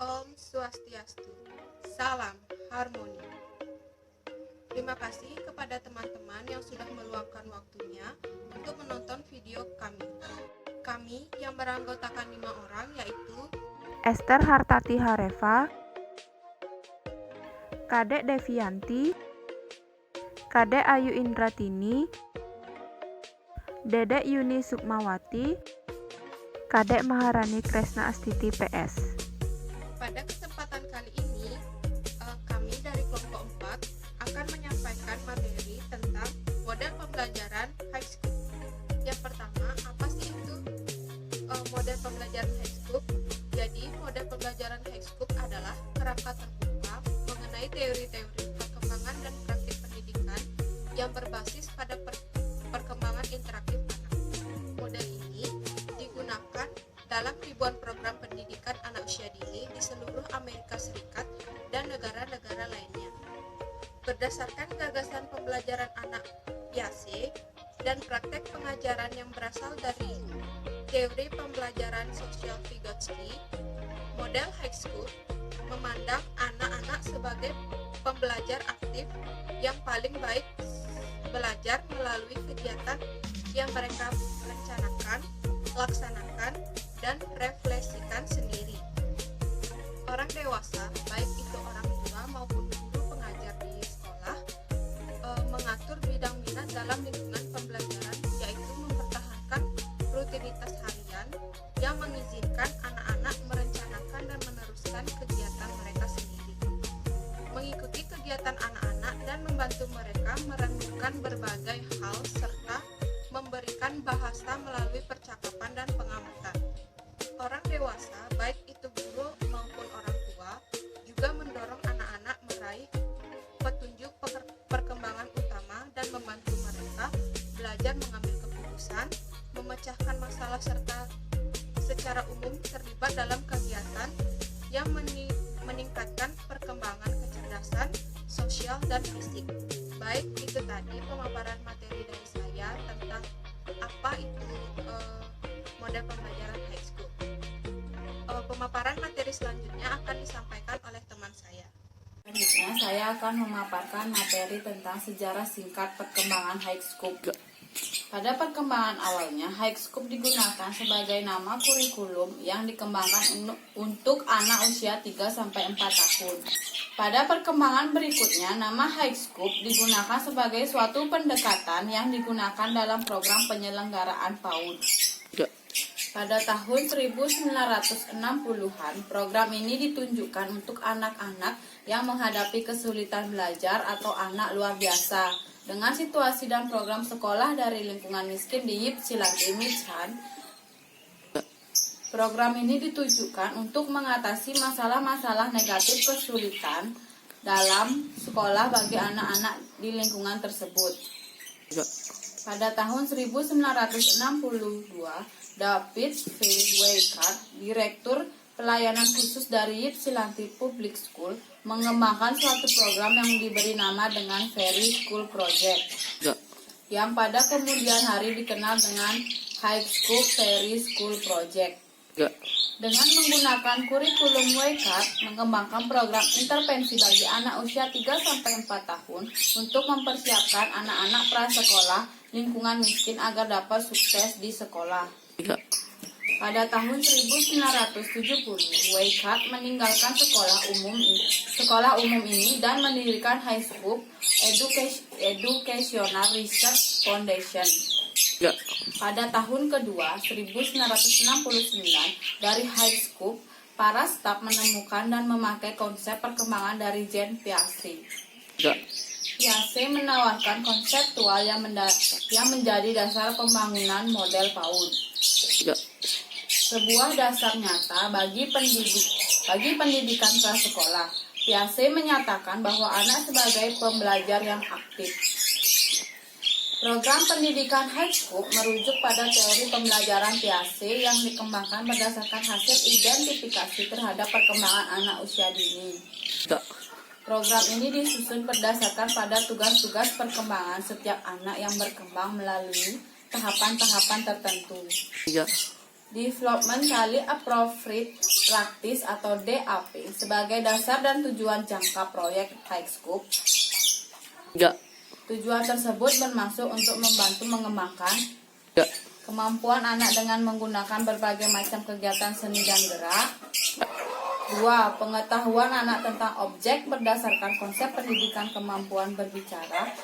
Om Swastiastu, salam harmoni. Terima kasih kepada teman-teman yang sudah meluangkan waktunya untuk menonton video kami. Kami yang beranggotakan 5 orang yaitu Esther Hartati Hareva, Kadek Devianti, Kadek Ayu Indratini, Dedek Yuni Sukmawati, Kadek Maharani Kresna Astiti PS. Pada kesempatan kali ini, kami dari kelompok 4 akan menyampaikan materi tentang model pembelajaran high school. Yang pertama, apa sih itu model pembelajaran high school? Jadi, model pembelajaran high school adalah kerangka terbuka mengenai teori-teori perkembangan dan praktik pendidikan yang berbasis pada perkembangan interaktif anak. Model ini digunakan dalam ribuan program pendidikan anak usia dini di seluruh Amerika Serikat dan negara-negara lainnya. Berdasarkan gagasan pembelajaran anak Piaget dan praktek pengajaran yang berasal dari teori pembelajaran sosial Vygotsky, model high school memandang anak-anak sebagai pembelajar aktif yang paling baik belajar melalui kegiatan yang mereka rencanakan, laksanakan, dan refleksikan sendiri. Orang dewasa, baik itu orang tua maupun guru pengajar di sekolah, mengatur bidang minat dalam lingkungan pembelajaran, yaitu mempertahankan rutinitas harian yang mengizinkan anak-anak merencanakan dan meneruskan kegiatan mereka sendiri, mengikuti kegiatan anak-anak dan membantu mereka merenungkan berbagai hal serta memberikan bahasa melalui percakapan dan pengamatan. Orang dewasa, baik itu guru maupun orang tua, juga mendorong anak-anak meraih petunjuk perkembangan utama dan membantu mereka belajar mengambil keputusan, memecahkan masalah serta secara umum terlibat dalam kegiatan yang meningkatkan perkembangan kecerdasan, sosial, dan fisik. Baik itu tadi pemaparan materi dari saya tentang apa itu model pembelajaran high school. Pemaparan materi selanjutnya akan disampaikan oleh teman saya. Selanjutnya, saya akan memaparkan materi tentang sejarah singkat perkembangan high school. Pada perkembangan awalnya, high school digunakan sebagai nama kurikulum yang dikembangkan untuk anak usia 3-4 tahun. Pada perkembangan berikutnya, nama high school digunakan sebagai suatu pendekatan yang digunakan dalam program penyelenggaraan PAUD. Pada tahun 1960-an, program ini ditunjukkan untuk anak-anak yang menghadapi kesulitan belajar atau anak luar biasa. Dengan situasi dan program sekolah dari lingkungan miskin di Ypsilanti, Michigan, program ini ditujukan untuk mengatasi masalah-masalah negatif kesulitan dalam sekolah bagi anak-anak di lingkungan tersebut. Pada tahun 1962, David V. Weikart, Direktur Pelayanan Khusus dari Ypsilanti Public School, mengembangkan suatu program yang diberi nama dengan Fairy School Project, yang pada kemudian hari dikenal dengan High School Fairy School Project. Dengan menggunakan kurikulum Weikart, mengembangkan program intervensi bagi anak usia 3-4 tahun untuk mempersiapkan anak-anak prasekolah lingkungan miskin agar dapat sukses di sekolah. Pada tahun 1970, Weikart meninggalkan sekolah umum ini dan mendirikan High School Educational Research Foundation. Pada tahun kedua, 1969, dari High School, para staf menemukan dan memakai konsep perkembangan dari Jean Piaget. Piaget menawarkan konseptual yang menjadi dasar pembangunan model PAUD. Sebuah dasar nyata bagi pendidikan prasekolah. Piaget menyatakan bahwa anak sebagai pembelajar yang aktif. Program pendidikan high school merujuk pada teori pembelajaran Piaget yang dikembangkan berdasarkan hasil identifikasi terhadap perkembangan anak usia dini. Program ini disusun berdasarkan pada tugas-tugas perkembangan setiap anak yang berkembang melalui tahapan-tahapan tertentu. Development kali Appropriate Practice atau DAP sebagai dasar dan tujuan jangka proyek High Scope. Tujuan tersebut bermaksud untuk membantu mengembangkan kemampuan anak dengan menggunakan berbagai macam kegiatan seni dan gerak. 2. Pengetahuan anak tentang objek berdasarkan konsep pendidikan kemampuan berbicara,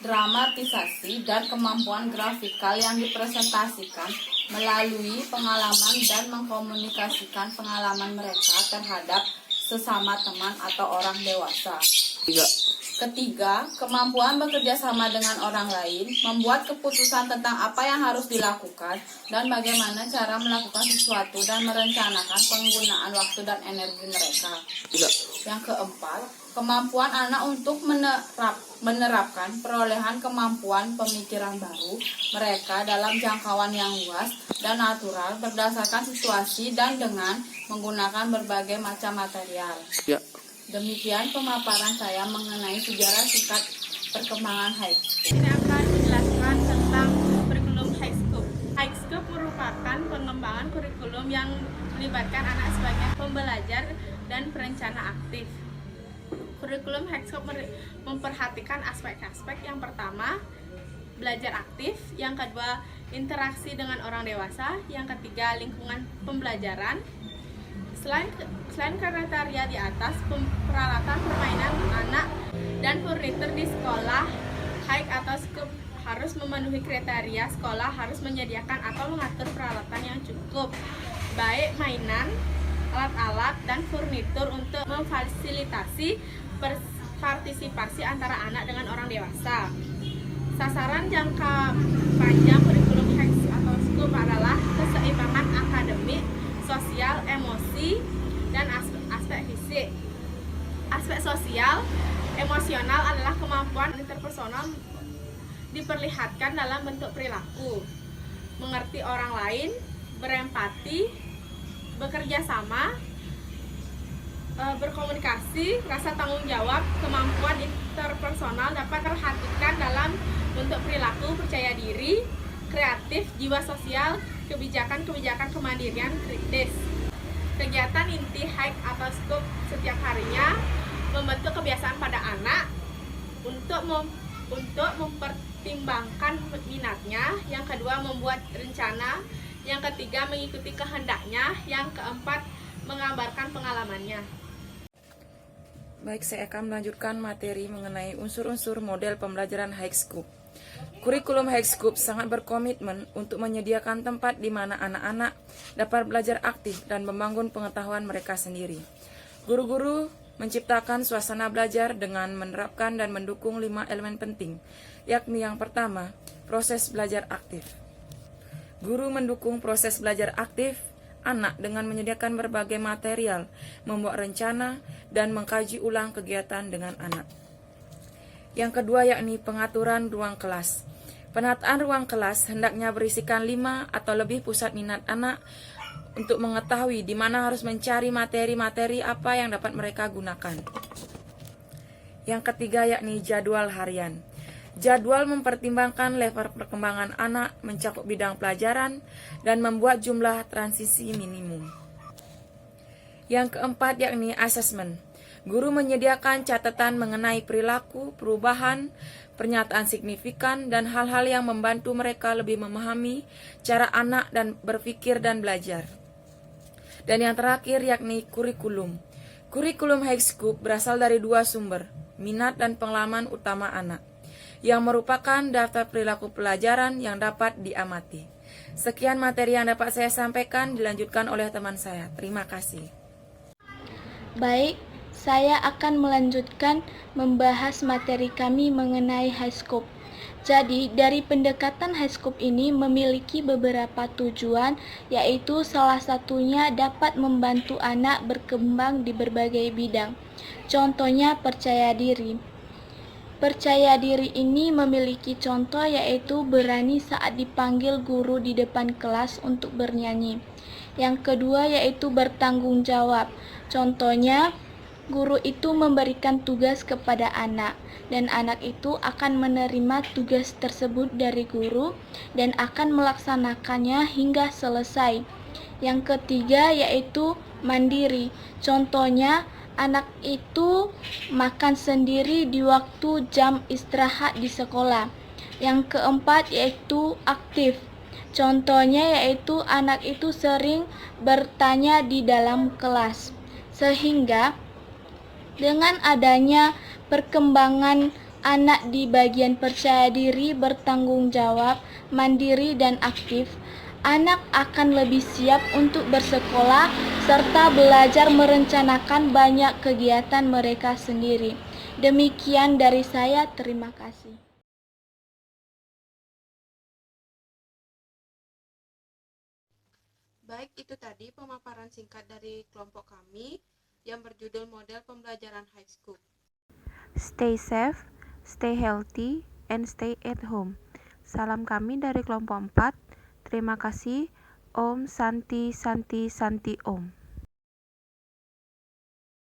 dramatisasi, dan kemampuan grafikal yang dipresentasikan melalui pengalaman dan mengkomunikasikan pengalaman mereka terhadap sesama teman atau orang dewasa. 3. Kemampuan bekerja sama dengan orang lain, membuat keputusan tentang apa yang harus dilakukan dan bagaimana cara melakukan sesuatu dan merencanakan penggunaan waktu dan energi mereka. Yang keempat, kemampuan anak untuk menerapkan perolehan kemampuan pemikiran baru mereka dalam jangkauan yang luas dan natural berdasarkan situasi dan dengan menggunakan berbagai macam material. Demikian pemaparan saya mengenai sejarah singkat perkembangan High Scope. Ini akan menjelaskan tentang kurikulum High Scope. High Scope merupakan pengembangan kurikulum yang melibatkan anak sebagai pembelajar dan perencana aktif. Kurikulum High Scope memperhatikan aspek-aspek yang pertama, belajar aktif, yang kedua, interaksi dengan orang dewasa, yang ketiga, lingkungan pembelajaran. Selain kriteria di atas, peralatan permainan anak dan furnitur di sekolah High atau Scope harus memenuhi kriteria. Sekolah harus menyediakan atau mengatur peralatan yang cukup, baik mainan, alat-alat, dan furnitur untuk memfasilitasi partisipasi antara anak dengan orang dewasa. Sasaran jangka panjang kurikulum High atau Scope adalah keseimbangan akademik, sosial, emosi, dan aspek fisik. Aspek sosial, emosional adalah kemampuan interpersonal diperlihatkan dalam bentuk perilaku, mengerti orang lain, berempati, bekerja sama, berkomunikasi, rasa tanggung jawab. Kemampuan interpersonal dapat terlihatkan dalam bentuk perilaku, percaya diri, kreatif, jiwa sosial, kebijakan kemandirian, kritis. Kegiatan inti High atau Scope setiap harinya membentuk kebiasaan pada anak untuk mempertimbangkan minatnya, yang kedua membuat rencana, yang ketiga mengikuti kehendaknya, yang keempat menggambarkan pengalamannya. Baik, saya akan melanjutkan materi mengenai unsur-unsur model pembelajaran High Scope. Kurikulum High Scope sangat berkomitmen untuk menyediakan tempat di mana anak-anak dapat belajar aktif dan membangun pengetahuan mereka sendiri. Guru-guru menciptakan suasana belajar dengan menerapkan dan mendukung 5 elemen penting, yakni yang pertama, proses belajar aktif. Guru mendukung proses belajar aktif anak dengan menyediakan berbagai material, membuat rencana, dan mengkaji ulang kegiatan dengan anak. Yang kedua yakni pengaturan ruang kelas. Penataan ruang kelas hendaknya berisikan 5 atau lebih pusat minat anak untuk mengetahui di mana harus mencari materi-materi apa yang dapat mereka gunakan. Yang ketiga yakni jadwal harian. Jadwal mempertimbangkan level perkembangan anak, mencakup bidang pelajaran, dan membuat jumlah transisi minimum. Yang keempat yakni asesmen. Guru menyediakan catatan mengenai perilaku, perubahan, pernyataan signifikan, dan hal-hal yang membantu mereka lebih memahami cara anak dan berpikir dan belajar. Dan yang terakhir yakni kurikulum. Kurikulum High Scope berasal dari 2 sumber, minat dan pengalaman utama anak, yang merupakan daftar perilaku pelajaran yang dapat diamati. Sekian materi yang dapat saya sampaikan, dilanjutkan oleh teman saya. Terima kasih. Baik, saya akan melanjutkan membahas materi kami mengenai High Scope. Jadi, dari pendekatan High Scope ini memiliki beberapa tujuan, yaitu salah satunya dapat membantu anak berkembang di berbagai bidang. Contohnya percaya diri. Percaya diri ini memiliki contoh, yaitu berani saat dipanggil guru di depan kelas untuk bernyanyi. Yang kedua yaitu bertanggung jawab. Contohnya, guru itu memberikan tugas kepada anak, dan anak itu akan menerima tugas tersebut dari guru dan akan melaksanakannya hingga selesai. Yang ketiga yaitu mandiri. Contohnya, anak itu makan sendiri di waktu jam istirahat di sekolah. Yang keempat yaitu aktif. Contohnya yaitu anak itu sering bertanya di dalam kelas. Sehingga dengan adanya perkembangan anak di bagian percaya diri, bertanggung jawab, mandiri, dan aktif, anak akan lebih siap untuk bersekolah serta belajar merencanakan banyak kegiatan mereka sendiri. Demikian dari saya, terima kasih. Baik, itu tadi pemaparan singkat dari kelompok kami yang berjudul Model Pembelajaran High School. Stay safe, stay healthy, and stay at home. Salam kami dari kelompok 4. Terima kasih. Om Santi Santi Santi Om.